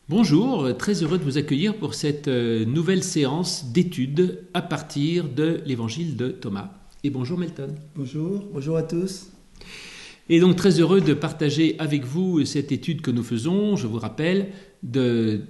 Bonjour, très heureux de vous accueillir pour cette nouvelle séance d'études à partir de l'évangile de Thomas. Et bonjour Melton. Bonjour à tous. Et donc très heureux de partager avec vous cette étude que nous faisons, je vous rappelle,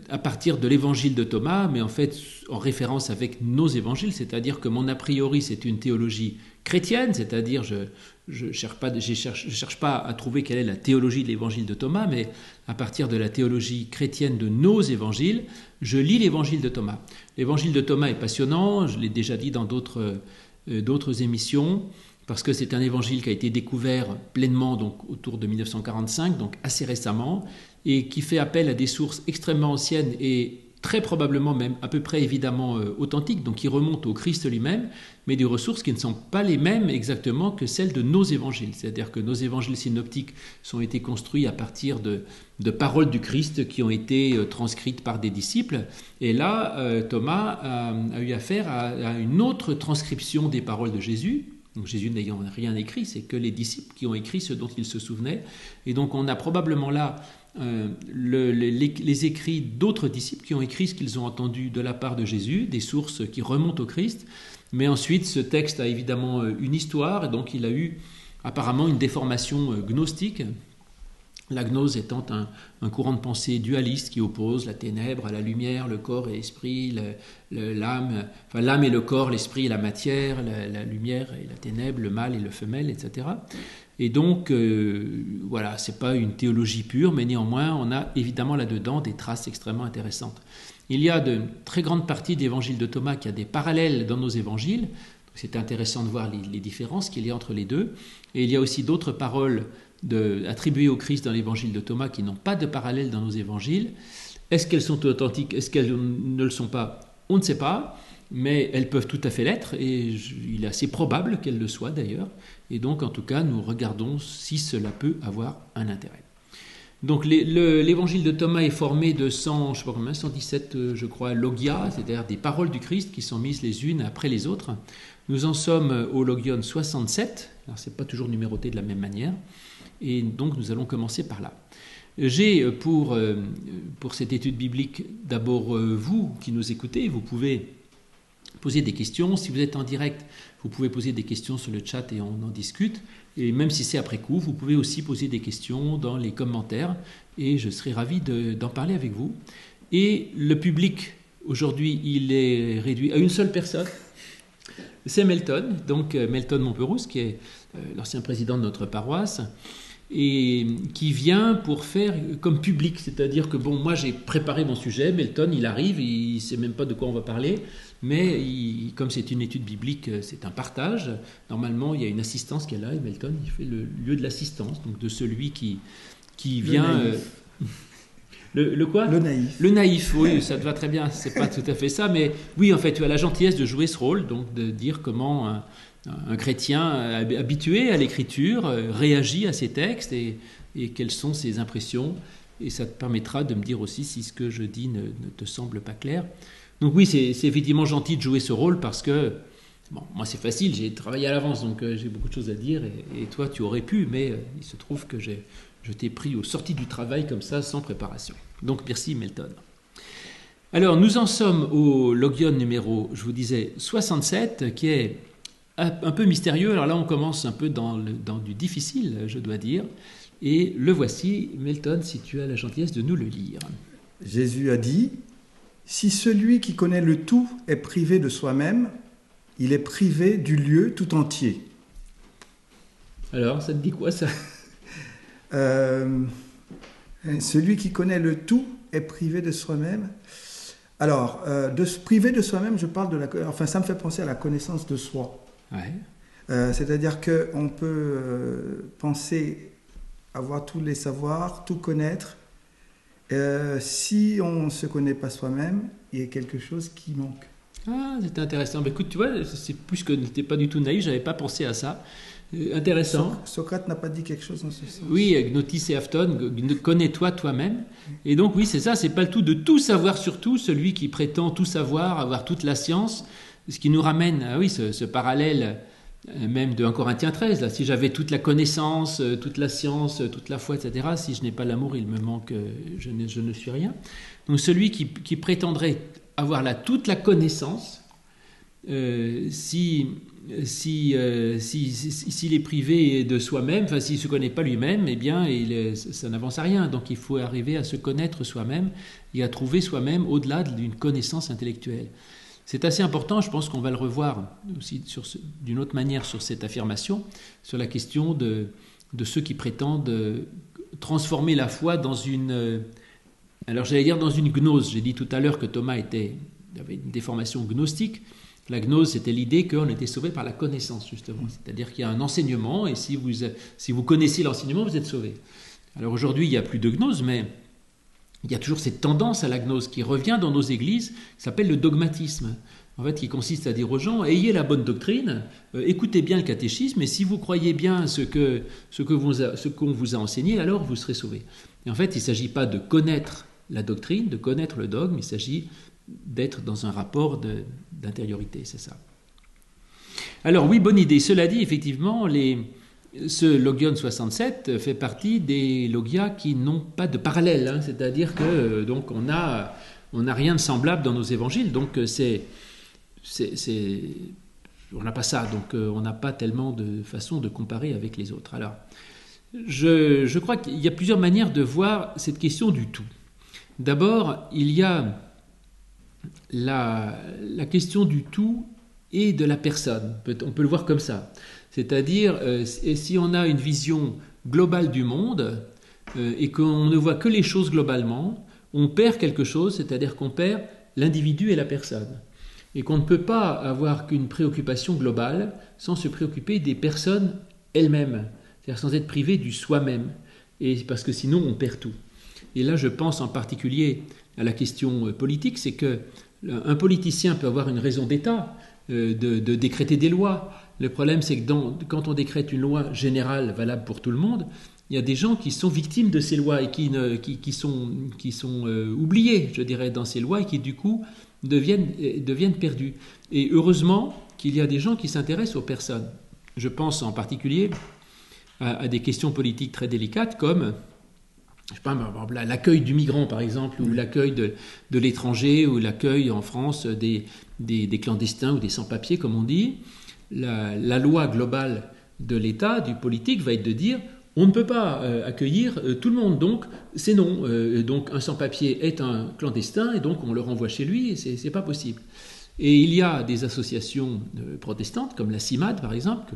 à partir de l'évangile de Thomas, mais en fait en référence avec nos évangiles, c'est-à-dire que mon a priori c'est une théologie chrétienne, c'est-à-dire je cherche pas à trouver quelle est la théologie de l'évangile de Thomas, mais à partir de la théologie chrétienne de nos évangiles, je lis l'évangile de Thomas. L'évangile de Thomas est passionnant, je l'ai déjà dit dans d'autres émissions, parce que c'est un évangile qui a été découvert pleinement donc, autour de 1945, donc assez récemment, et qui fait appel à des sources extrêmement anciennes et très probablement même à peu près évidemment authentiques, donc qui remontent au Christ lui-même, mais des ressources qui ne sont pas les mêmes exactement que celles de nos évangiles. C'est-à-dire que nos évangiles synoptiques ont été construits à partir de paroles du Christ qui ont été transcrites par des disciples, et là Thomas a eu affaire à une autre transcription des paroles de Jésus. Donc Jésus n'ayant rien écrit, c'est que les disciples qui ont écrit ce dont ils se souvenaient. Et donc on a probablement là les écrits d'autres disciples qui ont écrit ce qu'ils ont entendu de la part de Jésus, des sources qui remontent au Christ. Mais ensuite, ce texte a évidemment une histoire, et donc il a eu apparemment une déformation gnostique. La gnose étant un courant de pensée dualiste qui oppose la ténèbre à la lumière, le corps et l'esprit, l'âme, enfin l'âme et le corps, l'esprit et la matière, la lumière et la ténèbre, le mâle et le femelle, etc. Et donc, voilà, c'est pas une théologie pure, mais néanmoins, on a évidemment là-dedans des traces extrêmement intéressantes. Il y a de très grandes parties de l'évangile de Thomas qui a des parallèles dans nos évangiles. C'est intéressant de voir les différences qu'il y a entre les deux. Et il y a aussi d'autres paroles attribuées au Christ dans l'évangile de Thomas qui n'ont pas de parallèle dans nos évangiles. Est-ce qu'elles sont authentiques? Est-ce qu'elles ne le sont pas? On ne sait pas, mais elles peuvent tout à fait l'être, et il est assez probable qu'elles le soient d'ailleurs. Et donc, en tout cas, nous regardons si cela peut avoir un intérêt. Donc, l'évangile de Thomas est formé de 117, je crois, logia, c'est-à-dire des paroles du Christ qui sont mises les unes après les autres. Nous en sommes au logion 67, alors ce n'est pas toujours numéroté de la même manière, et donc nous allons commencer par là. J'ai pour cette étude biblique d'abord vous qui nous écoutez, vous pouvez poser des questions. Si vous êtes en direct, vous pouvez poser des questions sur le chat et on en discute. Et même si c'est après coup, vous pouvez aussi poser des questions dans les commentaires et je serai ravi d'en parler avec vous. Et le public, aujourd'hui, il est réduit à une seule personne. C'est Melton, donc Melton Montperousse, qui est l'ancien président de notre paroisse, et qui vient pour faire comme public, c'est-à-dire que bon, moi j'ai préparé mon sujet, Melton il arrive, il ne sait même pas de quoi on va parler, mais comme c'est une étude biblique, c'est un partage. Normalement il y a une assistance qui est là, et Melton il fait le lieu de l'assistance, donc de celui qui vient... Le quoi? Le naïf. Le naïf, oui, ça te va très bien, c'est pas tout à fait ça, mais oui, en fait, tu as la gentillesse de jouer ce rôle, donc de dire comment un chrétien habitué à l'écriture réagit à ces textes et quelles sont ses impressions, et ça te permettra de me dire aussi si ce que je dis ne te semble pas clair. Donc oui, c'est effectivement gentil de jouer ce rôle parce que, bon, moi c'est facile, j'ai travaillé à l'avance, donc j'ai beaucoup de choses à dire, et toi tu aurais pu, mais il se trouve que je t'ai pris aux sorties du travail comme ça, sans préparation. Donc merci Melton. Alors nous en sommes au logion numéro, je vous disais, 67, qui est un peu mystérieux. Alors là on commence un peu dans du difficile, je dois dire. Et le voici, Melton, si tu as la gentillesse de nous le lire. Jésus a dit, « Si celui qui connaît le tout est privé de soi-même, il est privé du lieu tout entier. » Alors, ça te dit quoi ça? Celui qui connaît le tout est privé de soi-même. Alors, de se priver de soi-même, je parle ça me fait penser à la connaissance de soi. Ouais. C'est-à-dire qu'on peut penser avoir tous les savoirs, tout connaître. Si on ne se connaît pas soi-même, il y a quelque chose qui manque. Ah, c'est intéressant. Mais écoute, tu vois, c'est plus que tu n'étais pas du tout naïf, je n'avais pas pensé à ça. Intéressant. Socrate n'a pas dit quelque chose dans ce sens. Oui, Gnotis et Afton, connais-toi toi-même. Et donc oui, c'est ça, c'est pas le tout de tout savoir sur tout, celui qui prétend tout savoir, avoir toute la science, ce qui nous ramène à oui, ce parallèle même de 1 Corinthiens 13, là, si j'avais toute la connaissance, toute la science, toute la foi, etc., si je n'ai pas l'amour, il me manque, je ne suis rien. Donc celui qui prétendrait avoir toute la connaissance, s'il est privé de soi-même, enfin s'il ne se connaît pas lui-même, eh bien ça n'avance à rien. Donc il faut arriver à se connaître soi-même et à trouver soi-même au-delà d'une connaissance intellectuelle. C'est assez important, je pense qu'on va le revoir aussi d'une autre manière sur cette affirmation, sur la question de ceux qui prétendent transformer la foi dans une... alors j'allais dire dans une gnose. J'ai dit tout à l'heure que Thomas avait une déformation gnostique. La gnose, c'était l'idée qu'on était sauvé par la connaissance, justement. C'est-à-dire qu'il y a un enseignement, et si vous connaissez l'enseignement, vous êtes sauvé. Alors aujourd'hui, il n'y a plus de gnose, mais il y a toujours cette tendance à la gnose qui revient dans nos églises, qui s'appelle le dogmatisme. En fait, qui consiste à dire aux gens, ayez la bonne doctrine, écoutez bien le catéchisme, et si vous croyez bien ce qu'on vous a enseigné, alors vous serez sauvés. Et en fait, il ne s'agit pas de connaître la doctrine, de connaître le dogme, il s'agit d'être dans un rapport d'intériorité, c'est ça. Alors oui, bonne idée. Cela dit, effectivement, ce Logion 67 fait partie des logias qui n'ont pas de parallèle, hein, c'est-à-dire que donc on n'a rien de semblable dans nos évangiles, donc on n'a pas ça, donc on n'a pas tellement de façon de comparer avec les autres. Alors, je crois qu'il y a plusieurs manières de voir cette question du tout. D'abord, il y a la question du tout et de la personne. On peut le voir comme ça. C'est-à-dire, si on a une vision globale du monde et qu'on ne voit que les choses globalement, on perd quelque chose, c'est-à-dire qu'on perd l'individu et la personne. Et qu'on ne peut pas avoir qu'une préoccupation globale sans se préoccuper des personnes elles-mêmes, c'est-à-dire sans être privé du soi-même, et parce que sinon on perd tout. Et là, je pense en particulier à la question politique, c'est qu'un politicien peut avoir une raison d'État de décréter des lois. Le problème, c'est que quand on décrète une loi générale valable pour tout le monde, il y a des gens qui sont victimes de ces lois et qui sont oubliés, je dirais, dans ces lois et qui, du coup, deviennent perdus. Et heureusement qu'il y a des gens qui s'intéressent aux personnes. Je pense en particulier à des questions politiques très délicates comme... je sais pas, l'accueil du migrant, par exemple, ou l'accueil de l'étranger, ou l'accueil en France des clandestins ou des sans-papiers, comme on dit. La loi globale de l'État, du politique, va être de dire on ne peut pas accueillir tout le monde, donc c'est non. Donc un sans-papier est un clandestin, et donc on le renvoie chez lui, et c'est pas possible. Et il y a des associations protestantes, comme la CIMAD, par exemple,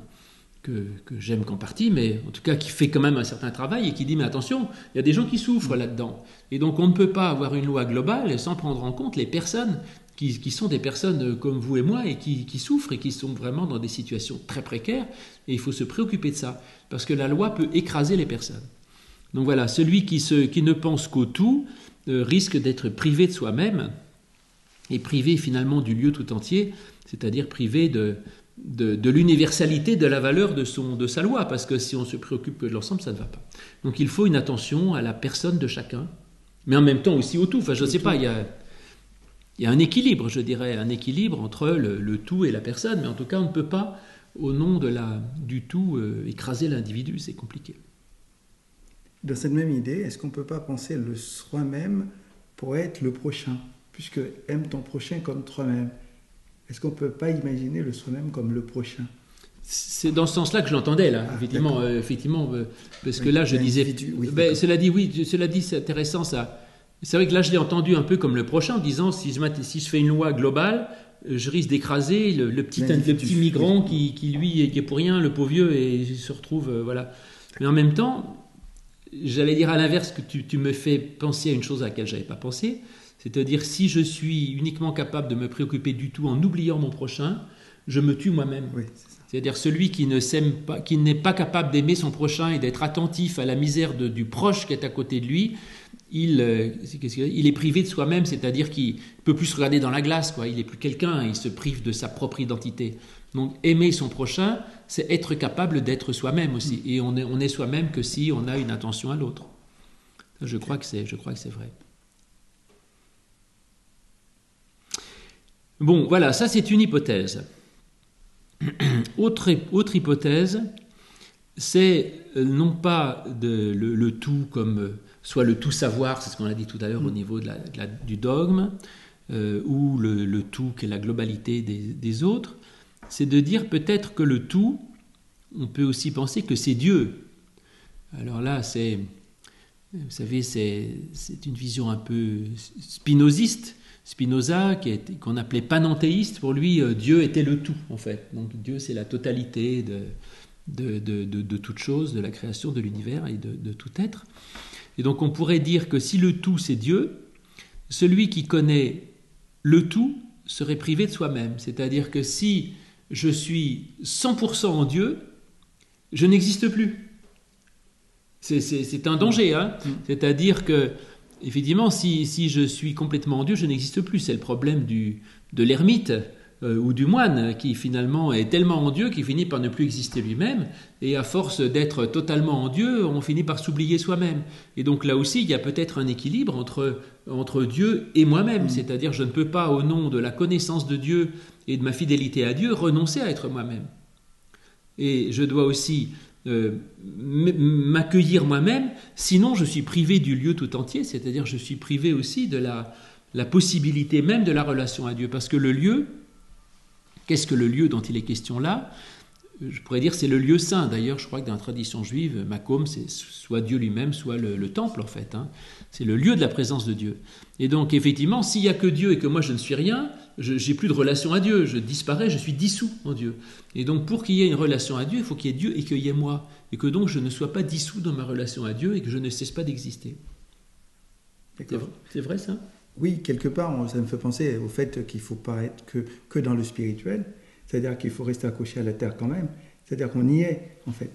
que j'aime qu'en partie, mais en tout cas qui fait quand même un certain travail et qui dit mais attention, il y a des gens qui souffrent là-dedans. Et donc on ne peut pas avoir une loi globale sans prendre en compte les personnes qui sont des personnes comme vous et moi et qui souffrent et qui sont vraiment dans des situations très précaires, et il faut se préoccuper de ça, parce que la loi peut écraser les personnes. Donc voilà, celui qui ne pense qu'au tout risque d'être privé de soi-même et privé finalement du lieu tout entier, c'est-à-dire privé de l'universalité de la valeur de sa loi, parce que si on se préoccupe que de l'ensemble, ça ne va pas. Donc il faut une attention à la personne de chacun, mais en même temps aussi au tout. Enfin, je ne sais pas, il y a un équilibre, je dirais, un équilibre entre le tout et la personne, mais en tout cas, on ne peut pas, au nom du tout, écraser l'individu, c'est compliqué. Dans cette même idée, est-ce qu'on ne peut pas penser le soi-même pour être le prochain, puisque aime ton prochain comme toi-même? Est-ce qu'on ne peut pas imaginer le soi-même comme le prochain? C'est dans ce sens-là que je l'entendais, là, effectivement, parce que là, je disais... cela dit, c'est intéressant, ça. C'est vrai que là, je l'ai entendu un peu comme le prochain, en disant, si je fais une loi globale, je risque d'écraser le petit migrant qui lui, qui est pour rien, le pauvre vieux, et il se retrouve... voilà. Mais en même temps, j'allais dire à l'inverse que tu me fais penser à une chose à laquelle je n'avais pas pensé, c'est-à-dire, si je suis uniquement capable de me préoccuper du tout en oubliant mon prochain, je me tue moi-même. Oui, c'est ça. C'est-à-dire, celui qui ne s'aime pas, qui n'est pas capable d'aimer son prochain et d'être attentif à la misère du proche qui est à côté de lui, il est privé de soi-même, c'est-à-dire qu'il ne peut plus se regarder dans la glace, quoi. Il n'est plus quelqu'un, il se prive de sa propre identité. Donc, aimer son prochain, c'est être capable d'être soi-même aussi. Et on est soi-même que si on a une attention à l'autre. Je crois que c'est vrai. Bon, voilà, ça c'est une hypothèse. Autre hypothèse, c'est non pas le tout comme soit le tout savoir, c'est ce qu'on a dit tout à l'heure au niveau du dogme, ou le tout qui est la globalité des autres, c'est de dire peut-être que le tout, on peut aussi penser que c'est Dieu. Alors là, vous savez, c'est une vision un peu spinoziste. Spinoza, qu'on appelait panenthéiste, pour lui, Dieu était le tout, en fait. Donc Dieu, c'est la totalité de toute chose, de la création, de l'univers et de tout être. Et donc on pourrait dire que si le tout, c'est Dieu, celui qui connaît le tout serait privé de soi-même. C'est-à-dire que si je suis 100% en Dieu, je n'existe plus. C'est un danger, hein. C'est-à-dire que, effectivement, si je suis complètement en Dieu, je n'existe plus. C'est le problème de l'ermite ou du moine qui finalement est tellement en Dieu qu'il finit par ne plus exister lui-même. Et à force d'être totalement en Dieu, on finit par s'oublier soi-même. Et donc là aussi, il y a peut-être un équilibre entre Dieu et moi-même. C'est-à-dire, je ne peux pas, au nom de la connaissance de Dieu et de ma fidélité à Dieu, renoncer à être moi-même. Et je dois aussi m'accueillir moi-même, sinon je suis privé du lieu tout entier, c'est-à-dire je suis privé aussi de la possibilité même de la relation à Dieu. Parce que le lieu, qu'est-ce que le lieu dont il est question là ? Je pourrais dire c'est le lieu saint. D'ailleurs, je crois que dans la tradition juive, Makom, c'est soit Dieu lui-même, soit le temple en fait. Hein. C'est le lieu de la présence de Dieu. Et donc effectivement, s'il n'y a que Dieu et que moi je ne suis rien, je n'ai plus de relation à Dieu, je disparais, je suis dissous en Dieu. Et donc pour qu'il y ait une relation à Dieu, il faut qu'il y ait Dieu et qu'il y ait moi. Et que donc je ne sois pas dissous dans ma relation à Dieu et que je ne cesse pas d'exister. C'est vrai ça ? Oui, quelque part, ça me fait penser au fait qu'il ne faut pas être que dans le spirituel. C'est-à-dire qu'il faut rester accroché à la terre quand même. C'est-à-dire qu'on y est, en fait.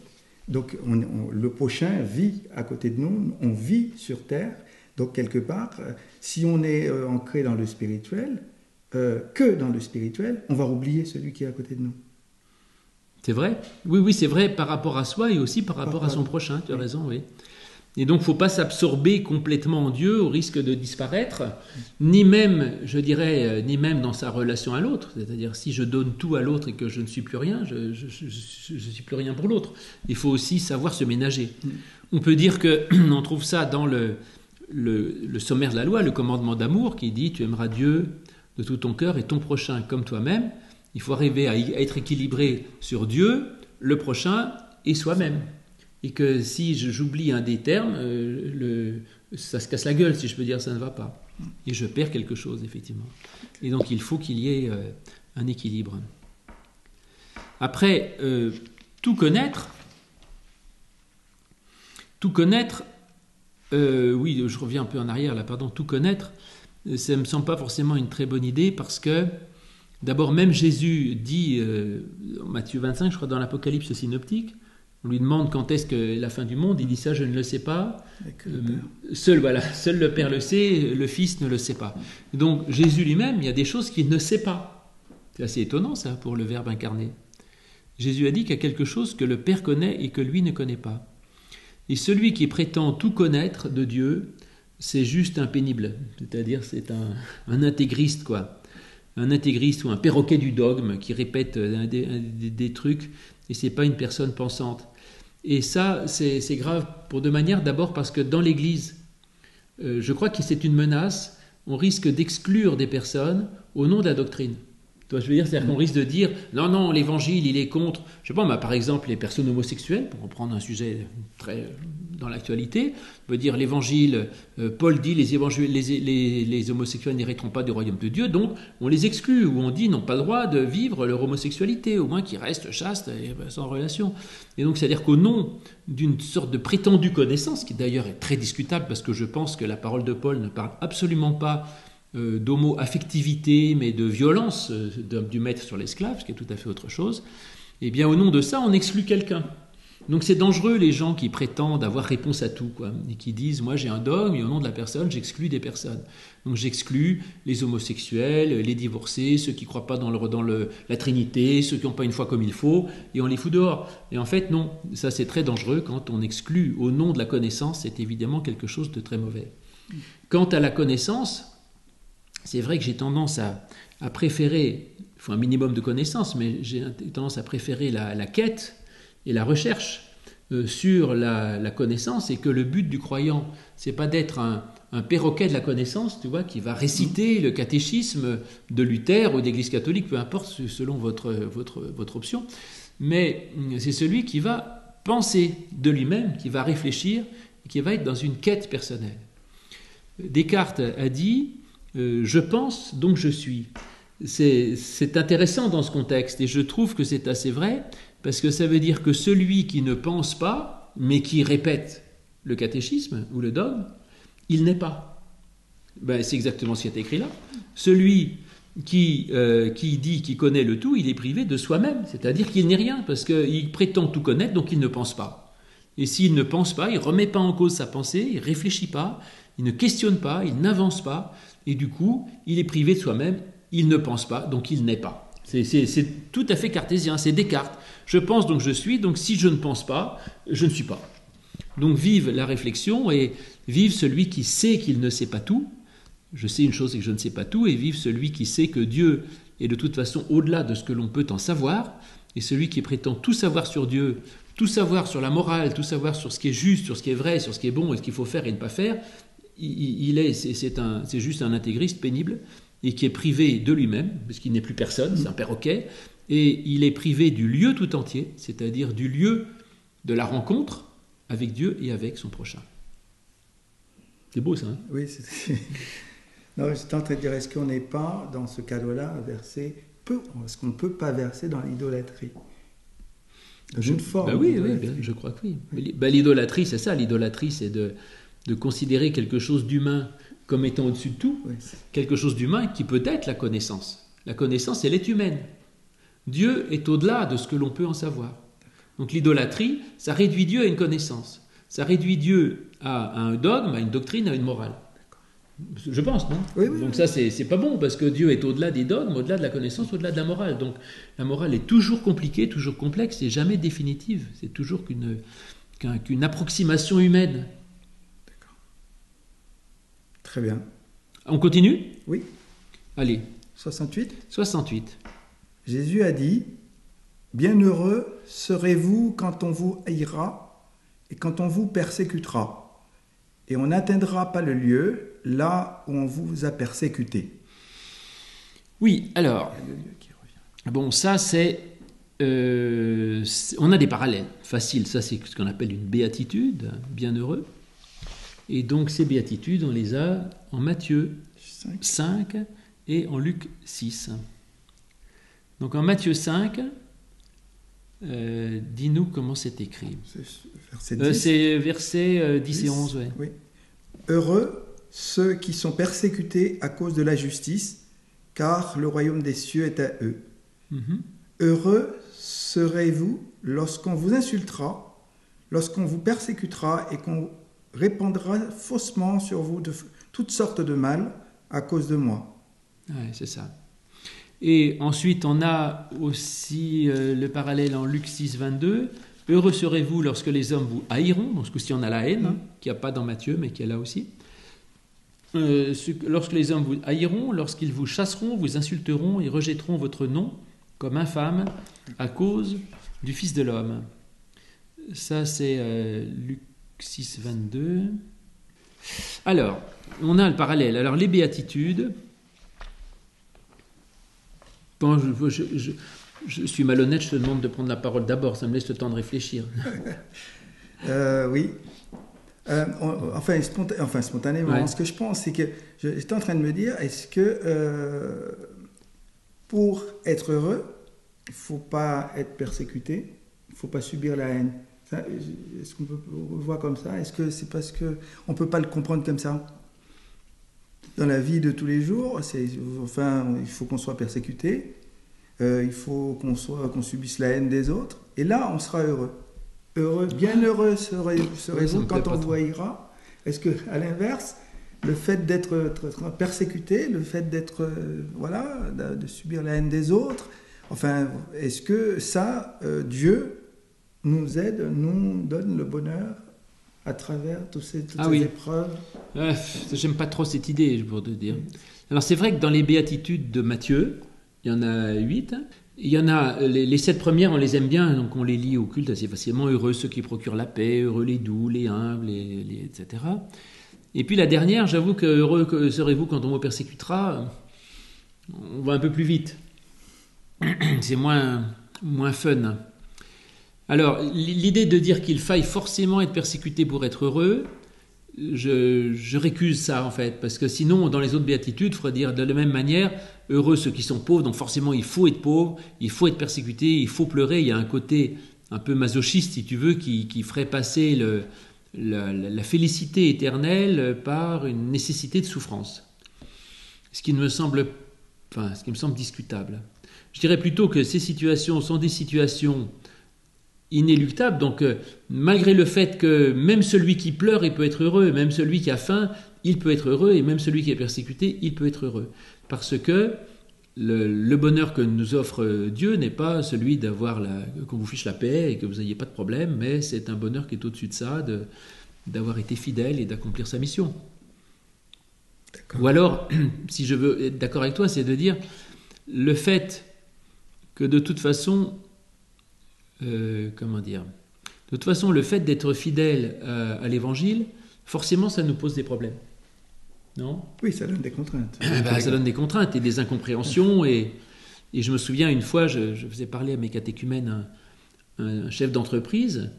Donc, le prochain vit à côté de nous, on vit sur terre. Donc, quelque part, si on est ancré dans le spirituel, que dans le spirituel, on va oublier celui qui est à côté de nous. C'est vrai ? Oui, c'est vrai par rapport à soi et aussi par rapport à son prochain. Tu as raison, oui. Et donc, il ne faut pas s'absorber complètement en Dieu au risque de disparaître, ni même, je dirais, ni même dans sa relation à l'autre. C'est-à-dire, si je donne tout à l'autre et que je ne suis plus rien, je ne suis plus rien pour l'autre. Il faut aussi savoir se ménager. On peut dire qu'on trouve ça dans le sommaire de la loi, le commandement d'amour, qui dit « Tu aimeras Dieu de tout ton cœur et ton prochain comme toi-même ». Il faut arriver à être équilibré sur Dieu, le prochain et soi-même. Et que si j'oublie un des termes, ça se casse la gueule, si je peux dire, ça ne va pas. Et je perds quelque chose, effectivement. Et donc, il faut qu'il y ait un équilibre. Après, tout connaître, oui, je reviens un peu en arrière, là, pardon, tout connaître, ça ne me semble pas forcément une très bonne idée, parce que, d'abord, même Jésus dit, en Matthieu 25, je crois, dans l'Apocalypse synoptique, on lui demande quand est-ce que la fin du monde, il dit ça, je ne le sais pas. Seul le Père le sait, le Fils ne le sait pas. Donc Jésus lui-même, il y a des choses qu'il ne sait pas. C'est assez étonnant ça pour le Verbe incarné. Jésus a dit qu'il y a quelque chose que le Père connaît et que lui ne connaît pas. Et celui qui prétend tout connaître de Dieu, c'est juste un pénible. C'est-à-dire c'est un intégriste, quoi. Un intégriste ou un perroquet du dogme qui répète des trucs et c'est pas une personne pensante. Et ça, c'est grave pour deux manières. D'abord parce que dans l'Église, je crois que c'est une menace. On risque d'exclure des personnes au nom de la doctrine. Tu vois, je veux dire, c'est-à-dire qu'on risque de dire non, l'Évangile, il est contre. Je sais pas, par exemple, les personnes homosexuelles, pour reprendre un sujet très dans l'actualité, veut dire l'Évangile. Paul dit les homosexuels n'hériteront pas du royaume de Dieu, donc on les exclut ou on dit n'ont pas le droit de vivre leur homosexualité, au moins qu'ils restent chastes et sans relation. Et donc, c'est-à-dire qu'au nom d'une sorte de prétendue connaissance, qui d'ailleurs est très discutable parce que je pense que la parole de Paul ne parle absolument pas d'homo-affectivité, mais de violence du maître sur l'esclave, ce qui est tout à fait autre chose, et bien au nom de ça, on exclut quelqu'un. Donc c'est dangereux les gens qui prétendent avoir réponse à tout, quoi, et qui disent « moi j'ai un dogme et au nom de la personne, j'exclus des personnes ». Donc j'exclus les homosexuels, les divorcés, ceux qui ne croient pas dans la Trinité, ceux qui n'ont pas une foi comme il faut, et on les fout dehors. Et en fait, non, ça c'est très dangereux quand on exclut au nom de la connaissance, c'est évidemment quelque chose de très mauvais. Quant à la connaissance, c'est vrai que j'ai tendance à préférer, il faut un minimum de connaissances, mais j'ai tendance à préférer la quête et la recherche sur la connaissance, et que le but du croyant, c'est pas d'être un perroquet de la connaissance, tu vois, qui va réciter le catéchisme de Luther ou d'Église catholique, peu importe, selon votre option, mais c'est celui qui va penser de lui-même, qui va réfléchir, et qui va être dans une quête personnelle. Descartes a dit « je pense, donc je suis ». C'est intéressant dans ce contexte, et je trouve que c'est assez vrai, parce que ça veut dire que celui qui ne pense pas, mais qui répète le catéchisme ou le dogme, il n'est pas. Ben, c'est exactement ce qui est écrit là. Celui qui dit qu'il connaît le tout, il est privé de soi-même, c'est-à-dire qu'il n'est rien, parce qu'il prétend tout connaître, donc il ne pense pas. Et s'il ne pense pas, il ne remet pas en cause sa pensée, il ne réfléchit pas, il ne questionne pas, il n'avance pas, et du coup, il est privé de soi-même, il ne pense pas, donc il n'est pas. C'est tout à fait cartésien, c'est Descartes. Je pense, donc je suis, donc si je ne pense pas, je ne suis pas. Donc vive la réflexion, et vive celui qui sait qu'il ne sait pas tout. Je sais une chose et que je ne sais pas tout, et vive celui qui sait que Dieu est de toute façon au-delà de ce que l'on peut en savoir, et celui qui prétend tout savoir sur Dieu, tout savoir sur la morale, tout savoir sur ce qui est juste, sur ce qui est vrai, sur ce qui est bon et ce qu'il faut faire et ne pas faire, c'est juste un intégriste pénible, et qui est privé de lui-même, parce qu'il n'est plus personne, c'est un perroquet, et il est privé du lieu tout entier, c'est-à-dire du lieu de la rencontre avec Dieu et avec son prochain. C'est beau ça, hein? Oui, non, j'étais en train de dire, est-ce qu'on n'est pas, dans ce cadre-là, est-ce qu'on ne peut pas verser dans l'idolâtrie? Une forme. Oui, je crois que oui. L'idolâtrie, c'est ça, l'idolâtrie, c'est de considérer quelque chose d'humain comme étant au-dessus de tout, quelque chose d'humain qui peut être la connaissance. La connaissance, elle est humaine. Dieu est au-delà de ce que l'on peut en savoir. Donc l'idolâtrie, ça réduit Dieu à une connaissance. Ça réduit Dieu à un dogme, à une doctrine, à une morale. Je pense, non? Oui, donc ça, c'est pas bon, parce que Dieu est au-delà des dogmes, au-delà de la connaissance, au-delà de la morale. Donc la morale est toujours compliquée, toujours complexe, et jamais définitive. C'est toujours qu'une approximation humaine. Très bien. On continue? Oui. Allez. 68. Jésus a dit, « Bienheureux serez-vous quand on vous haïra et quand on vous persécutera, et on n'atteindra pas le lieu là où on vous a persécuté. » Oui, alors, bon, ça c'est... on a des parallèles faciles, ça c'est ce qu'on appelle une béatitude, bienheureux. Et donc ces béatitudes, on les a en Matthieu 5 et en Luc 6. Donc en Matthieu 5, dis-nous comment c'est écrit. C'est versets 10 et 11. Ouais. Oui. Heureux ceux qui sont persécutés à cause de la justice, car le royaume des cieux est à eux. Mm-hmm. Heureux serez-vous lorsqu'on vous insultera, lorsqu'on vous persécutera et qu'on répandra faussement sur vous de toutes sortes de mal à cause de moi. Ouais, c'est ça. Et ensuite, on a aussi le parallèle en Luc 6, 22. Heureux serez-vous lorsque les hommes vous haïront. Donc, ce coup-ci, on a la haine, qu'il n'y a pas dans Matthieu, mais qu'il y a là aussi. Lorsque les hommes vous haïront, lorsqu'ils vous chasseront, vous insulteront et rejetteront votre nom comme infâme à cause du Fils de l'homme. Ça, c'est Luc 6, 22. Alors, on a le parallèle. Alors, les béatitudes. Quand je suis malhonnête, je te demande de prendre la parole d'abord, ça me laisse le temps de réfléchir. Oui. Spontanément, ouais. Ce que je pense, c'est que j'étais en train de me dire, est-ce que pour être heureux, il ne faut pas être persécuté, il ne faut pas subir la haine? Est-ce qu'on peut le voir comme ça? Est-ce que c'est parce qu'on ne peut pas le comprendre comme ça? Dans la vie de tous les jours, il faut qu'on soit persécuté, il faut qu'on subisse la haine des autres, et là, on sera heureux. Bien heureux serez-vous quand on vous haïra. Est-ce qu'à l'inverse, le fait d'être persécuté, le fait d'être, de subir la haine des autres, enfin, est-ce que ça, Dieu nous aide, nous donne le bonheur à travers toutes ces épreuves? J'aime pas trop cette idée, pour te dire. Alors c'est vrai que dans les béatitudes de Matthieu, il y en a 8, il y en a, les 7 premières, on les aime bien, donc on les lit au culte assez facilement. Heureux ceux qui procurent la paix, heureux les doux, les humbles, etc. Et puis la dernière, j'avoue que heureux serez-vous quand on vous persécutera, on va un peu plus vite. C'est moins fun. Alors, l'idée de dire qu'il faille forcément être persécuté pour être heureux, je récuse ça en fait, parce que sinon, dans les autres béatitudes, il faudrait dire de la même manière, heureux ceux qui sont pauvres, donc forcément il faut être pauvre, il faut être persécuté, il faut pleurer, il y a un côté un peu masochiste, si tu veux, qui ferait passer la félicité éternelle par une nécessité de souffrance. Ce qui me semble discutable. Je dirais plutôt que ces situations sont des situations inéluctables, donc malgré le fait que même celui qui pleure, il peut être heureux, même celui qui a faim, il peut être heureux, et même celui qui est persécuté, il peut être heureux. Parce que le bonheur que nous offre Dieu n'est pas celui qu'on vous fiche la paix et que vous n'ayez pas de problème, mais c'est un bonheur qui est au-dessus de ça, d'avoir été fidèle et d'accomplir sa mission. D'accord. Ou alors, si je veux être d'accord avec toi, c'est de dire le fait que de toute façon, le fait d'être fidèle à l'Évangile, forcément, ça nous pose des problèmes. Non ? Oui, ça donne des contraintes. Ça donne des contraintes et des incompréhensions. Et je me souviens, une fois, je faisais parler à mes catéchumènes un chef d'entreprise.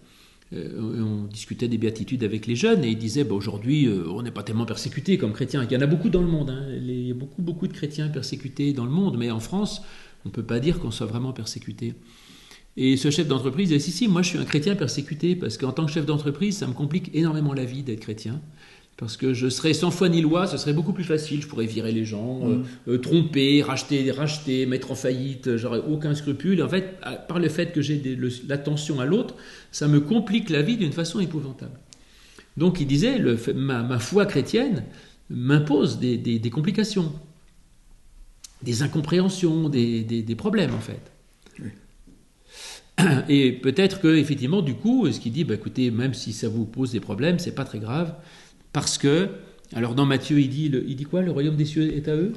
On discutait des béatitudes avec les jeunes et il disait aujourd'hui, on n'est pas tellement persécutés comme chrétiens. Il y en a beaucoup dans le monde. Il y a beaucoup de chrétiens persécutés dans le monde, mais en France, on ne peut pas dire qu'on soit vraiment persécuté. Et ce chef d'entreprise disait, si, moi je suis un chrétien persécuté, parce qu'en tant que chef d'entreprise, ça me complique énormément la vie d'être chrétien, parce que je serais sans foi ni loi, ce serait beaucoup plus facile, je pourrais virer les gens, tromper, racheter, mettre en faillite, j'aurais aucun scrupule. Et en fait, par le fait que j'ai l'attention à l'autre, ça me complique la vie d'une façon épouvantable. Donc il disait, ma foi chrétienne m'impose des complications, des incompréhensions, des problèmes en fait. Oui. Et peut-être que effectivement, du coup, ce qu'il dit, écoutez, même si ça vous pose des problèmes, c'est pas très grave, parce que, alors dans Matthieu, il dit quoi ? Le royaume des cieux est à eux ?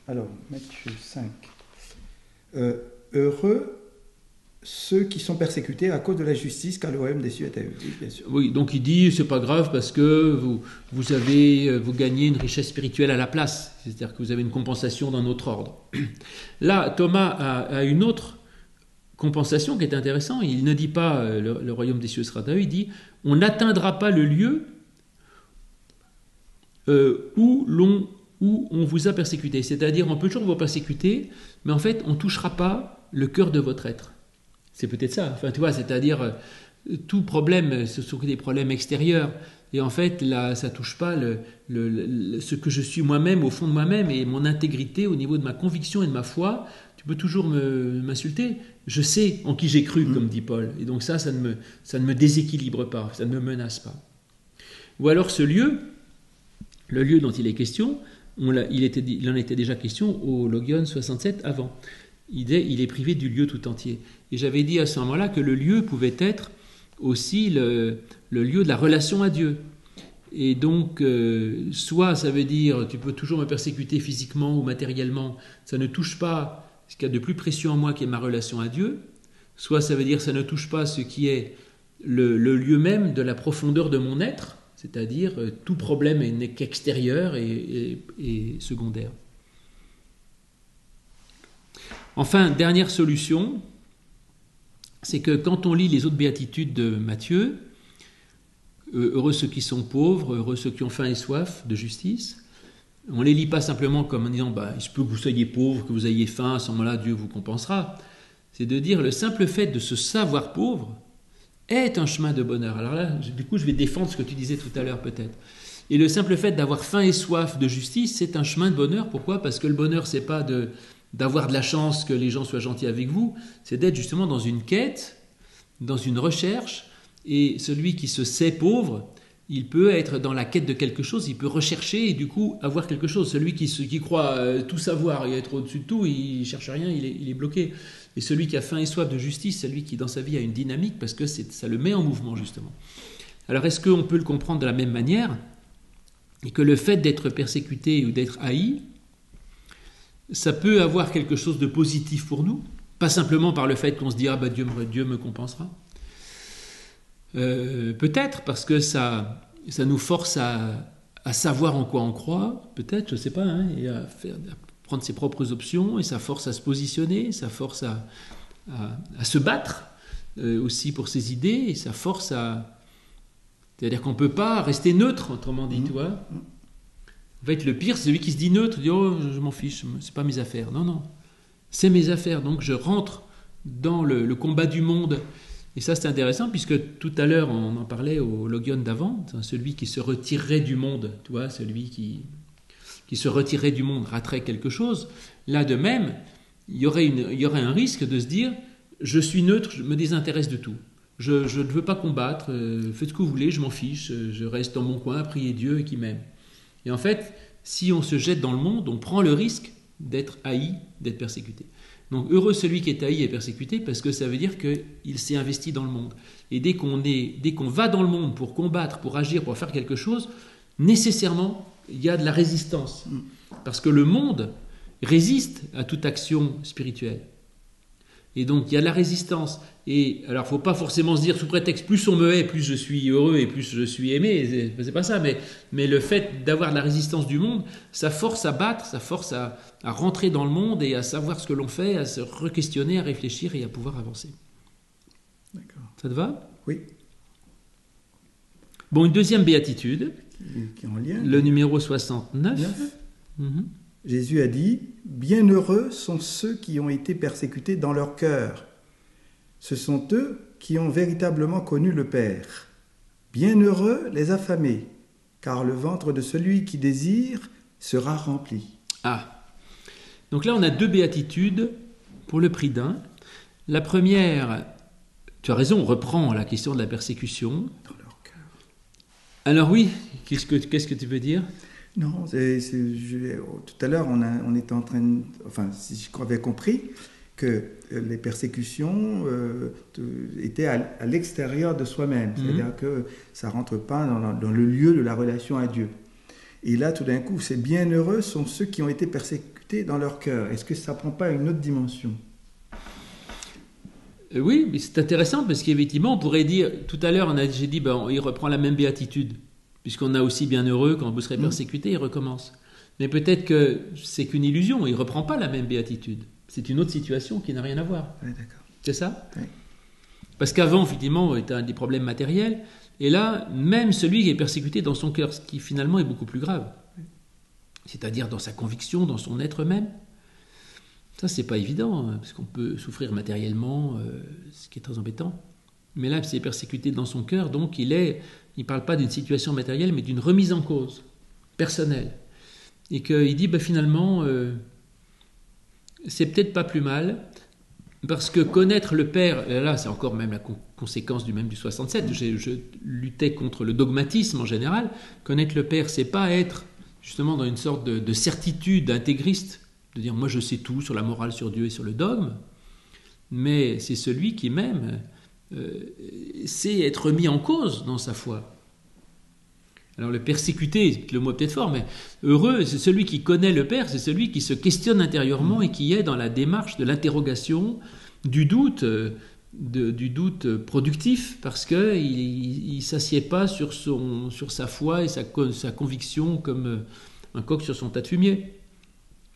Alors, Matthieu 5. Heureux ceux qui sont persécutés à cause de la justice, car le royaume des cieux est à eux. Oui, bien sûr. Oui, donc il dit, c'est pas grave parce que vous gagnez une richesse spirituelle à la place, c'est-à-dire que vous avez une compensation d'un autre ordre. Là, Thomas a une autre compensation qui est intéressante. Il ne dit pas le royaume des cieux sera à eux, il dit on n'atteindra pas le lieu où on vous a persécuté. C'est-à-dire on peut toujours vous persécuter, mais en fait on ne touchera pas le cœur de votre être. C'est peut-être ça. Enfin, tu vois, c'est-à-dire tout problème, ce sont des problèmes extérieurs. Et en fait, là, ça ne touche pas ce que je suis moi-même, au fond de moi-même, et mon intégrité au niveau de ma conviction et de ma foi. Tu peux toujours m'insulter. Je sais en qui j'ai cru, comme dit Paul. Et donc ça ne me déséquilibre pas, ça ne me menace pas. Ou alors ce lieu, le lieu dont il est question, il en était déjà question au Logion 67 avant. Il est privé du lieu tout entier. Et j'avais dit à ce moment-là que le lieu pouvait être aussi le lieu de la relation à Dieu. Et donc, soit ça veut dire tu peux toujours me persécuter physiquement ou matériellement, ça ne touche pas ce qu'il y a de plus précieux en moi qui est ma relation à Dieu, soit ça veut dire ça ne touche pas ce qui est le lieu même de la profondeur de mon être, c'est-à-dire tout problème n'est qu'extérieur et secondaire. Enfin, dernière solution, c'est que quand on lit les autres béatitudes de Matthieu, heureux ceux qui sont pauvres, heureux ceux qui ont faim et soif de justice, on ne les lit pas simplement comme en disant il se peut que vous soyez pauvre, que vous ayez faim, à ce moment-là Dieu vous compensera. C'est de dire le simple fait de se savoir pauvre est un chemin de bonheur. Alors là, du coup, je vais défendre ce que tu disais tout à l'heure peut-être. Et le simple fait d'avoir faim et soif de justice, c'est un chemin de bonheur. Pourquoi ? Parce que le bonheur, c'est pas d'avoir de la chance que les gens soient gentils avec vous, c'est d'être justement dans une quête, dans une recherche, et celui qui se sait pauvre, il peut être dans la quête de quelque chose, il peut rechercher et du coup avoir quelque chose. Celui qui croit tout savoir et être au-dessus de tout, il ne cherche rien, il est bloqué. Et celui qui a faim et soif de justice, celui qui dans sa vie a une dynamique, parce que ça le met en mouvement justement. Alors est-ce qu'on peut le comprendre de la même manière ? Et que le fait d'être persécuté ou d'être haï, ça peut avoir quelque chose de positif pour nous, pas simplement par le fait qu'on se dit « Ah ben Dieu me compensera ». Peut-être parce que ça nous force à savoir en quoi on croit, peut-être, je ne sais pas, hein, et à prendre ses propres options, et ça force à se positionner, ça force à se battre aussi pour ses idées, et ça force à... C'est-à-dire qu'on ne peut pas rester neutre, autrement dit, tu vois. En fait, le pire, c'est celui qui se dit neutre, dit « Oh, je m'en fiche, c'est pas mes affaires ». Non, non, c'est mes affaires, donc je rentre dans le combat du monde. Et ça, c'est intéressant, puisque tout à l'heure, on en parlait au Logion d'avant, celui qui se retirerait du monde, tu vois, celui qui se retirerait du monde raterait quelque chose. Là, de même, il y aurait un risque de se dire « Je suis neutre, je me désintéresse de tout. Je ne veux pas combattre, faites ce que vous voulez, je m'en fiche, je reste dans mon coin à prier Dieu et qui m'aime. » Et en fait, si on se jette dans le monde, on prend le risque d'être haï, d'être persécuté. Donc heureux celui qui est haï et persécuté, parce que ça veut dire qu'il s'est investi dans le monde. Et dès qu'on va dans le monde pour combattre, pour agir, pour faire quelque chose, nécessairement, il y a de la résistance. Parce que le monde résiste à toute action spirituelle. Et donc il y a de la résistance. Et alors il ne faut pas forcément se dire sous prétexte plus on me hait, plus je suis heureux et plus je suis aimé. C'est pas ça, mais le fait d'avoir de la résistance du monde, ça force à battre, ça force à rentrer dans le monde et à savoir ce que l'on fait, à se re-questionner, à réfléchir et à pouvoir avancer. D'accord. Ça te va ? Oui. Bon, une deuxième béatitude, Qui est en lien. le numéro 69. Jésus a dit « Bienheureux sont ceux qui ont été persécutés dans leur cœur. Ce sont eux qui ont véritablement connu le Père. Bienheureux les affamés, car le ventre de celui qui désire sera rempli. » Ah, donc là on a deux béatitudes pour le prix d'un. La première, tu as raison, on reprend la question de la persécution. Dans leur cœur. Alors oui, qu'est-ce que tu veux dire ? Non, tout à l'heure, on était en train de... Enfin, si j'avais compris que les persécutions étaient à l'extérieur de soi-même. C'est-à-dire que ça ne rentre pas dans le lieu de la relation à Dieu. Et là, tout d'un coup, c'est bienheureux sont ceux qui ont été persécutés dans leur cœur. Est-ce que ça ne prend pas une autre dimension ? Oui, mais c'est intéressant parce qu'effectivement, on pourrait dire... Tout à l'heure, j'ai dit, il reprend la même béatitude. Puisqu'on a aussi bienheureux, quand vous serez persécuté, il recommence. Mais peut-être que c'est qu'une illusion, il ne reprend pas la même béatitude. C'est une autre situation qui n'a rien à voir. Oui, d'accord. C'est ça ? Oui. Parce qu'avant, effectivement, il y a des problèmes matériels. Et là, même celui qui est persécuté dans son cœur, ce qui finalement est beaucoup plus grave. C'est-à-dire dans sa conviction, dans son être même. Ça, c'est pas évident, parce qu'on peut souffrir matériellement, ce qui est très embêtant. Mais là, s'il est persécuté dans son cœur, donc il ne parle pas d'une situation matérielle, mais d'une remise en cause personnelle. Et qu'il dit, finalement, c'est peut-être pas plus mal, parce que connaître le Père, et là c'est encore même la conséquence du 67, je luttais contre le dogmatisme en général, connaître le Père, c'est pas être justement dans une sorte de certitude intégriste, de dire moi je sais tout sur la morale, sur Dieu et sur le dogme, mais c'est celui qui même c'est être mis en cause dans sa foi. Alors le persécuté, le mot est peut-être fort, mais heureux, c'est celui qui connaît le Père, c'est celui qui se questionne intérieurement et qui est dans la démarche de l'interrogation, du doute productif, parce qu'il ne s'assied pas sur sa foi et sa conviction comme un coq sur son tas de fumier.